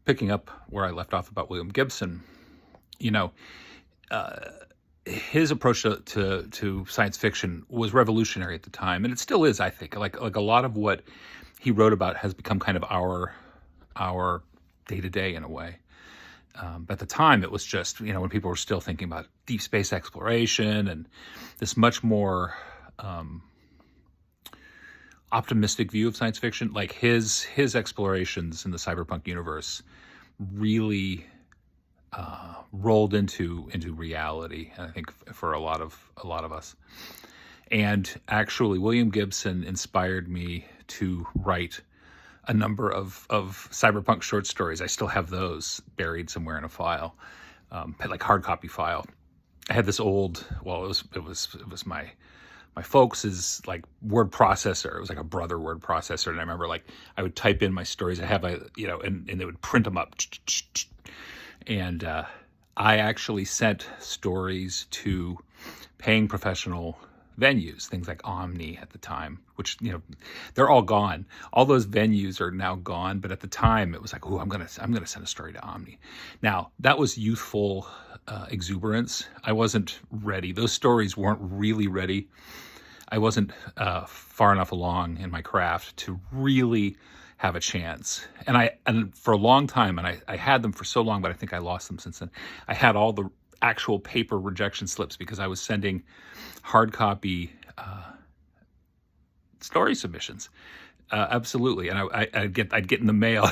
picking up where I left off about William Gibson, you know, his approach to science fiction was revolutionary at the time, and it still is. I think like a lot of what he wrote about has become kind of our day to day in a way. At the time, it was just, when people were still thinking about deep space exploration and this much more optimistic view of science fiction. Like his explorations in the cyberpunk universe really rolled into reality, I think, for a lot of us. And actually, William Gibson inspired me to write a number of cyberpunk short stories. I still have those buried somewhere in a file, like hard copy file. I had this old, it was my folks' like word processor. It was like a Brother word processor, and I remember like I would type in my stories. I have and they would print them up, and I actually sent stories to paying professional venues, things like Omni at the time, which, they're all gone. All those venues are now gone. But at the time it was like, I'm going to send a story to Omni. Now that was youthful exuberance. I wasn't ready. Those stories weren't really ready. I wasn't far enough along in my craft to really have a chance. And for a long time, and I had them for so long, but I think I lost them since then. I had all the actual paper rejection slips because I was sending hard copy story submissions. Absolutely. And I'd get in the mail,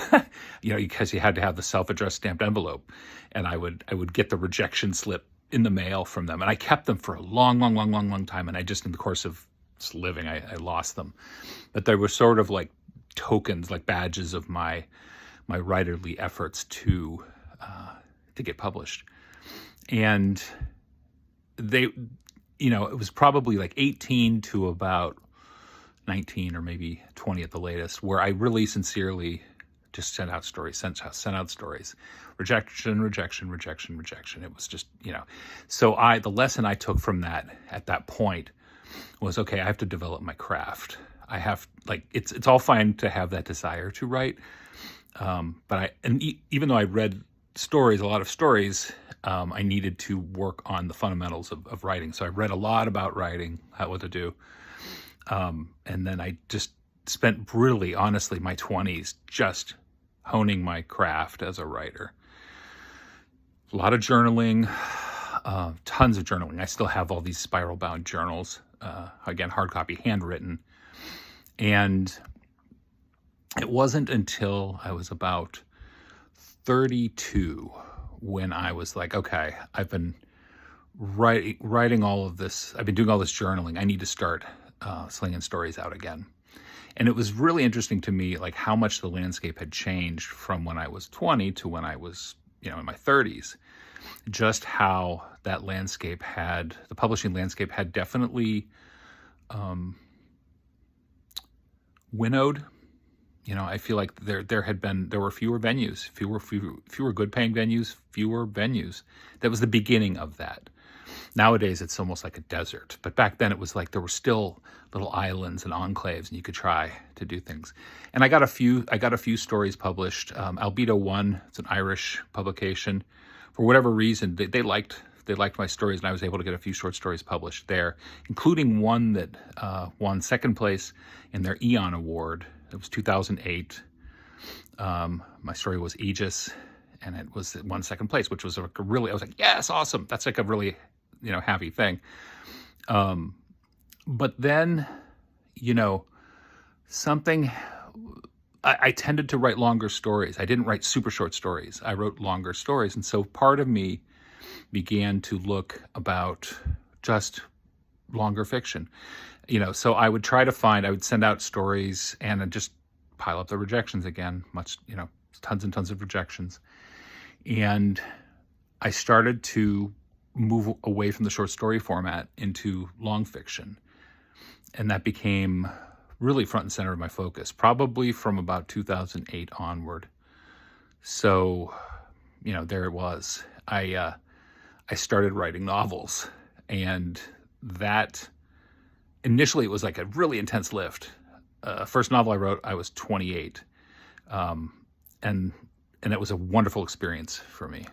because you had to have the self-addressed stamped envelope, and I would get the rejection slip in the mail from them. And I kept them for a long time. And I just, in the course of living, I lost them. But they were sort of like tokens, like badges of my writerly efforts to get published. And they, it was probably like 18 to about 19 or maybe 20 at the latest, where I really sincerely just sent out stories. Rejection. It was just, So the lesson I took from that at that point was, okay, I have to develop my craft. I have, it's all fine to have that desire to write. But even though I read a lot of stories, I needed to work on the fundamentals of writing. So I read a lot about writing, what to do. And then I just spent really, honestly, my 20s just honing my craft as a writer. A lot of journaling, tons of journaling. I still have all these spiral bound journals, again, hard copy, handwritten. And it wasn't until I was about 32 when I was like, okay, I've been writing all of this. I've been doing all this journaling. I need to start slinging stories out again. And it was really interesting to me, like how much the landscape had changed from when I was 20 to when I was, in my 30s. Just how that the publishing landscape had definitely winnowed. I feel like there were fewer venues, fewer good paying venues, fewer venues. That was the beginning of that. Nowadays, it's almost like a desert. But back then, it was like there were still little islands and enclaves, and you could try to do things. And I got a few stories published. Albedo One, it's an Irish publication. For whatever reason, they liked my stories, and I was able to get a few short stories published there, including one that won second place in their Eon Award. It was 2008. My story was Aegis, and it won second place, which was I was like, yes, awesome. That's like a really, happy thing. But then, something, I tended to write longer stories. I didn't write super short stories. I wrote longer stories. And so part of me began to look about just longer fiction. So I would I would send out stories and I'd just pile up the rejections again, tons and tons of rejections. And I started to move away from the short story format into long fiction. And that became really front and center of my focus, probably from about 2008 onward. So, there it was. I started writing novels, and that initially it was like a really intense lift. First novel I wrote, I was 28. And and that was a wonderful experience for me.